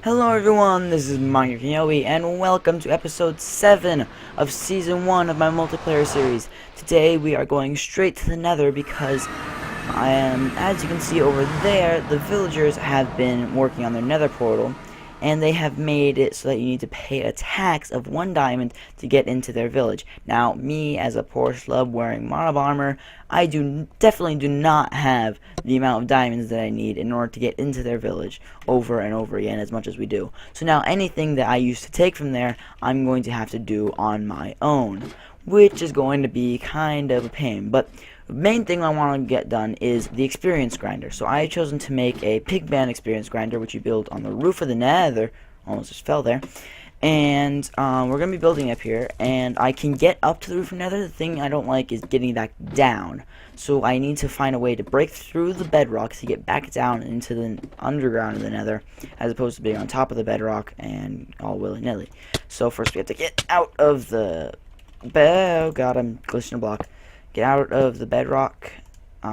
Hello everyone, this is MinecraftKing OEH and welcome to episode 7 of season 1 of my multiplayer series. Today we are going straight to the Nether because as you can see over there, the villagers have been working on their Nether portal and they have made it so that you need to pay a tax of 1 diamond to get into their village. Now, me as a poor schlub wearing mob armor, I definitely do not have the amount of diamonds that I need in order to get into their village over and over again as much as we do. So now anything that I used to take from there, I'm going to have to do on my own, which is going to be kind of a pain. But the main thing I want to get done is the experience grinder. So I have chosen to make a pigman experience grinder, which you build on the roof of the Nether. Almost just fell there. And we're going to be building up here, and I can get up to the roof of the Nether. The thing I don't like is getting back down. So I need to find a way to break through the bedrock to get back down into the underground of the Nether, as opposed to being on top of the bedrock and all willy-nilly. So first we have to get out of the... Oh god, I'm glitching a block. Get out of the bedrock, get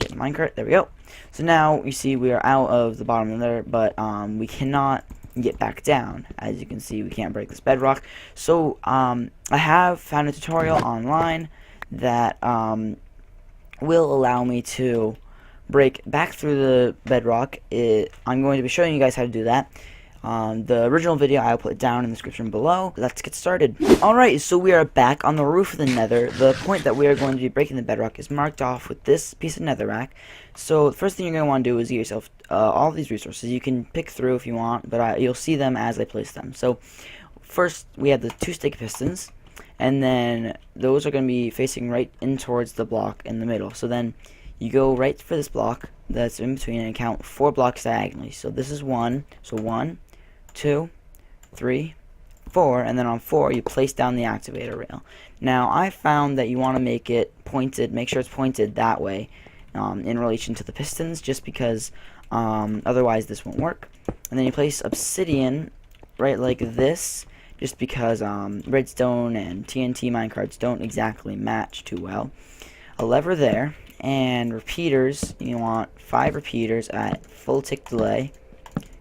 the minecart, there we go. So now, you see, we are out of the bottom of there, but we cannot get back down. As you can see, we can't break this bedrock. So, I have found a tutorial online that will allow me to break back through the bedrock. I'm going to be showing you guys how to do that. The original video, I'll put it down in the description below. Let's get started. Alright, so we are back on the roof of the Nether. The point that we are going to be breaking the bedrock is marked off with this piece of netherrack. So the first thing you're going to want to do is get yourself all these resources. You can pick through if you want, but you'll see them as I place them. So first, we have the 2 stick pistons, and then those are going to be facing right in towards the block in the middle. So then you go right for this block that's in between and count 4 blocks diagonally. So this is 1, so 1, 2, 3, 4, and then on 4 you place down the activator rail. Now I found that you want to make it pointed, make sure it's pointed that way in relation to the pistons, just because otherwise this won't work. And then you place obsidian right like this, just because redstone and TNT minecarts don't exactly match too well. A lever there, and repeaters, you want 5 repeaters at full tick delay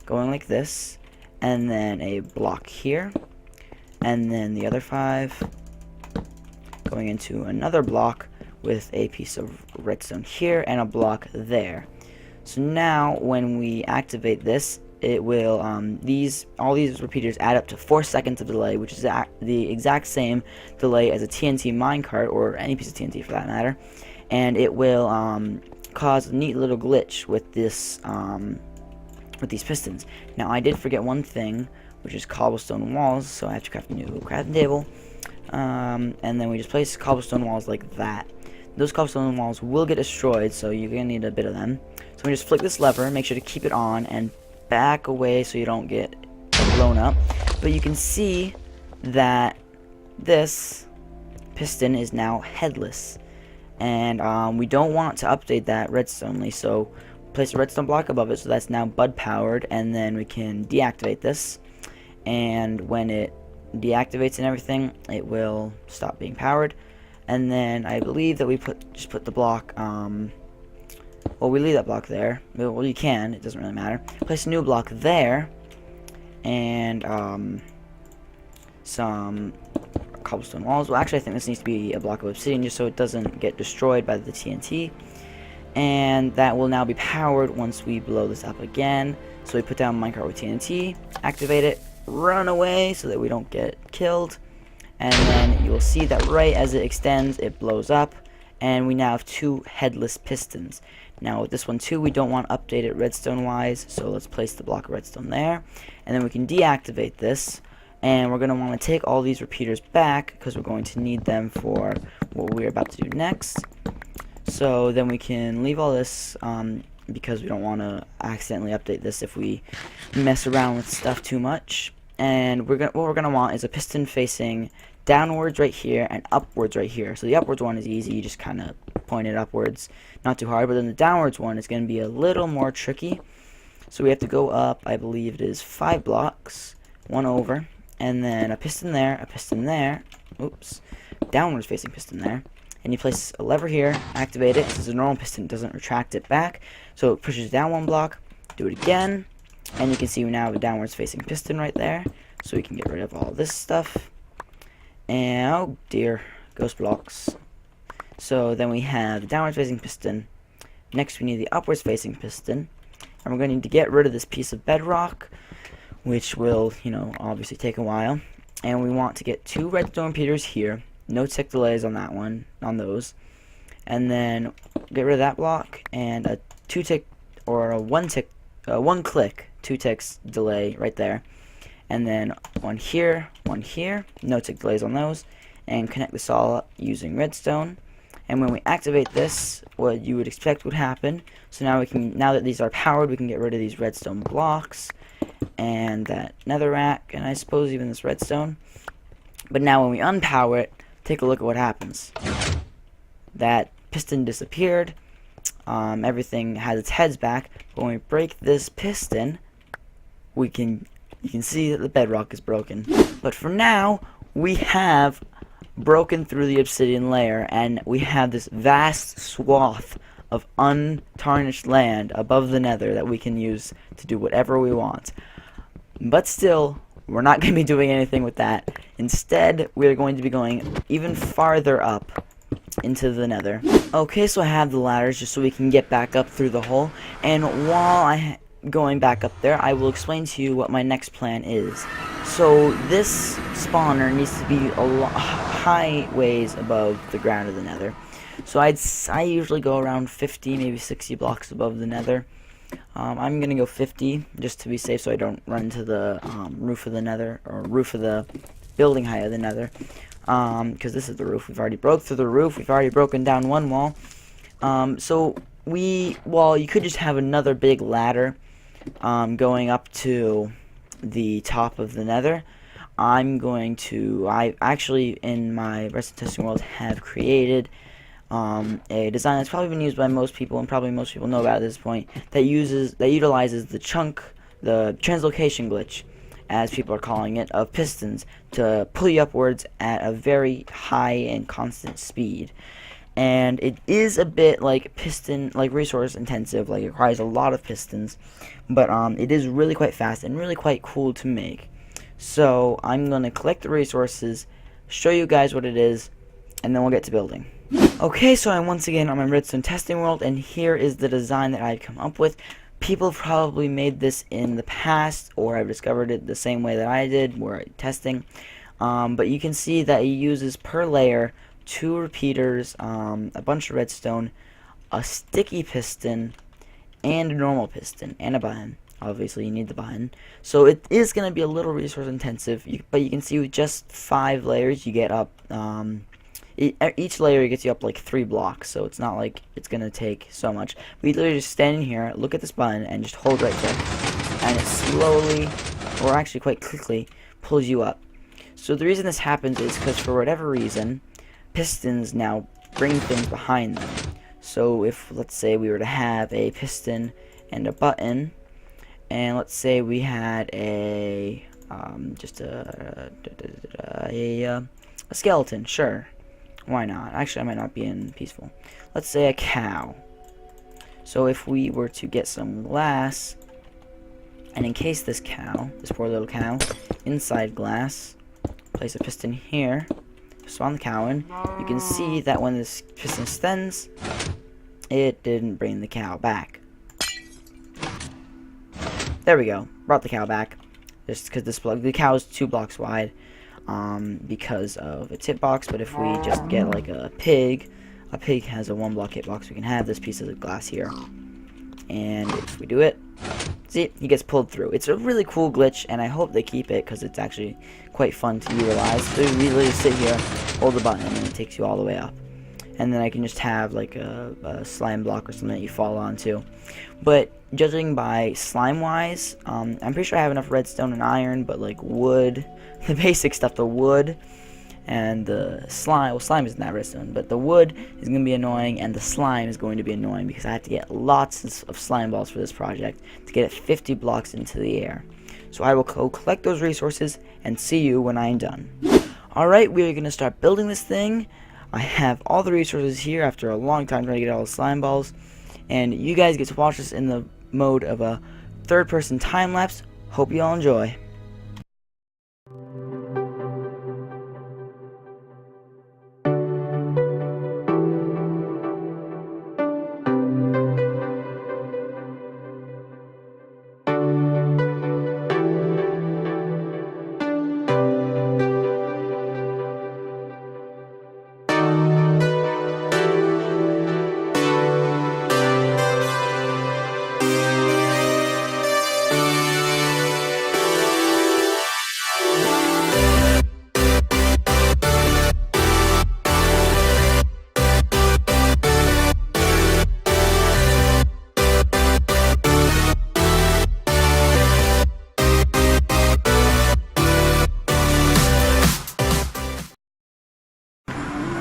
going like this, and then a block here, and then the other 5 going into another block with a piece of redstone here and a block there. So now when we activate this, it will all these repeaters add up to 4 seconds of delay, which is the exact same delay as a TNT minecart, or any piece of TNT for that matter, and it will cause a neat little glitch with this with these pistons. Now I did forget one thing, which is cobblestone walls, so I have to craft a new crafting table, and then we just place cobblestone walls like that. Those cobblestone walls will get destroyed, so you're gonna need a bit of them. So we just flick this lever, make sure to keep it on, and back away so you don't get blown up. But you can see that this piston is now headless, and we don't want to update that redstonely, so place a redstone block above it, so that's now bud powered, and then we can deactivate this, and when it deactivates and everything, it will stop being powered. And then I believe that we just put the block, well, we leave that block there. Well, you can, it doesn't really matter. Place a new block there, and some cobblestone walls. Well, actually I think this needs to be a block of obsidian just so it doesn't get destroyed by the TNT. And that will now be powered once we blow this up again. So we put down minecart with TNT, activate it, run away so that we don't get killed, and then you will see that right as it extends, it blows up, and we now have 2 headless pistons. Now with this one too, we don't want to update it redstone wise, so let's place the block of redstone there, and then we can deactivate this, and we're going to want to take all these repeaters back because we're going to need them for what we're about to do next. So then we can leave all this because we don't want to accidentally update this if we mess around with stuff too much. And what we're gonna want is a piston facing downwards right here and upwards right here. So the upwards one is easy, you just kind of point it upwards, not too hard. But then the downwards one is going to be a little more tricky. So we have to go up, I believe it is 5 blocks, 1 over, and then a piston there, oops, downwards facing piston there. And you place a lever here, activate it. This is a normal piston, it doesn't retract it back, so it pushes down 1 block. Do it again, And you can see we now have a downwards facing piston right there, so we can get rid of all this stuff. And oh dear, ghost blocks. So then we have the downwards facing piston. Next we need the upwards facing piston, and we're going to need to get rid of this piece of bedrock, which will, you know, obviously take a while. And we want to get 2 redstone repeaters here, no tick delays on that one, on those. And then get rid of that block and a 2-tick or a 1-click 2 ticks delay right there. And then one here, no tick delays on those, and connect this all up using redstone. And when we activate this, what you would expect would happen. So now we can, now that these are powered, we can get rid of these redstone blocks and that nether rack, and I suppose even this redstone. But now when we unpower it, take a look at what happens. That piston disappeared. Everything has its heads back. But when we break this piston, you can see that the bedrock is broken. But for now, we have broken through the obsidian layer, and we have this vast swath of untarnished land above the nether that we can use to do whatever we want. But still, we're not going to be doing anything with that. Instead, we're going to be going even farther up into the nether. Okay, so I have the ladders just so we can get back up through the hole, and while going back up there, I will explain to you what my next plan is. So this spawner needs to be a high ways above the ground of the nether. So I usually go around 50, maybe 60 blocks above the nether. I'm gonna go 50 just to be safe, so I don't run into the roof of the nether, or roof of the building height of the nether. Because this is the roof. We've already broke through the roof. We've already broken down one wall. So you could just have another big ladder going up to the top of the nether. I actually, in my redstone testing world, have created a design that's probably been used by most people, and probably most people know about at this point, that utilizes the translocation glitch, as people are calling it, of pistons to pull you upwards at a very high and constant speed. And it is a bit like resource intensive, like it requires a lot of pistons, but it is really quite fast and really quite cool to make. So I'm gonna collect the resources, show you guys what it is, and then we'll get to building. Okay, so I'm once again on my redstone testing world, and here is the design that I've come up with. People have probably made this in the past, or I've discovered it the same way that I did, where testing. But you can see that it uses per layer 2 repeaters, a bunch of redstone, a sticky piston, and a normal piston, and a button. Obviously, you need the button. So it is going to be a little resource intensive, but you can see with just 5 layers, you get up, each layer gets you up like 3 blocks, so it's not like it's going to take so much. We literally just stand in here, look at this button, and just hold right click, and it slowly, or actually quite quickly, pulls you up. So the reason this happens is because for whatever reason, pistons now bring things behind them. So if, let's say, we were to have a piston and a button, and let's say we had a skeleton, sure, why not? Actually, I might not be in peaceful. Let's say a cow. So if we were to get some glass and encase this cow, this poor little cow, inside glass, place a piston here, spawn the cow in, you can see that when this piston spins, it didn't bring the cow back. There we go, brought the cow back, just because the cow is 2 blocks wide, because of its hitbox. But if we just get like a pig has a 1 block hitbox, we can have this piece of glass here, and if we do it, see, he gets pulled through. It's a really cool glitch, and I hope they keep it, because it's actually quite fun to utilize. So you really just sit here, hold the button, and it takes you all the way up. And then I can just have like a slime block or something that you fall onto. But judging by slime wise, I'm pretty sure I have enough redstone and iron, but like wood, the basic stuff, the wood and the slime, well, slime isn't that redstone, but the wood is going to be annoying, and the slime is going to be annoying, because I have to get lots of slime balls for this project to get it 50 blocks into the air. So I will go collect those resources and see you when I'm done. Alright, we are going to start building this thing. I have all the resources here after a long time trying to get all the slime balls, and you guys get to watch this in the mode of a third-person time-lapse. Hope you all enjoy.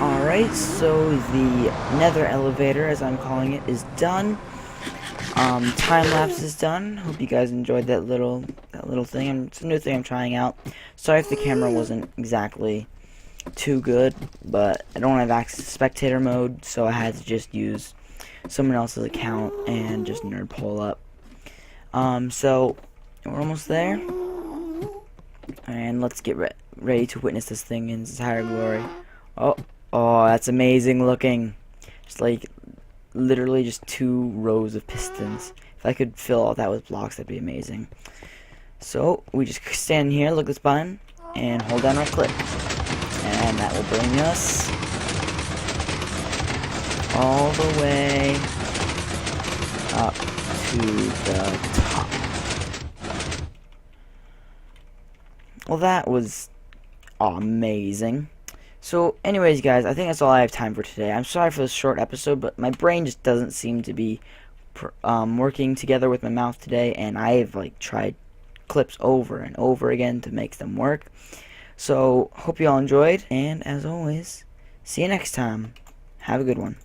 Alright, so the Nether Elevator, as I'm calling it, is done. Time lapse is done. Hope you guys enjoyed that little thing. It's a new thing I'm trying out. Sorry if the camera wasn't exactly too good, but I don't have access to spectator mode, so I had to just use someone else's account and just nerd pull up. So we're almost there, and let's get ready to witness this thing in its entire glory. Oh, that's amazing looking. Just like literally just 2 rows of pistons. If I could fill all that with blocks, that'd be amazing. So we just stand here, look at this button, and hold down right click, and that will bring us all the way up to the top. Well, that was amazing. So anyways, guys, I think that's all I have time for today. I'm sorry for this short episode, but my brain just doesn't seem to be working together with my mouth today, and I've like tried clips over and over again to make them work. So hope you all enjoyed, and as always, see you next time. Have a good one.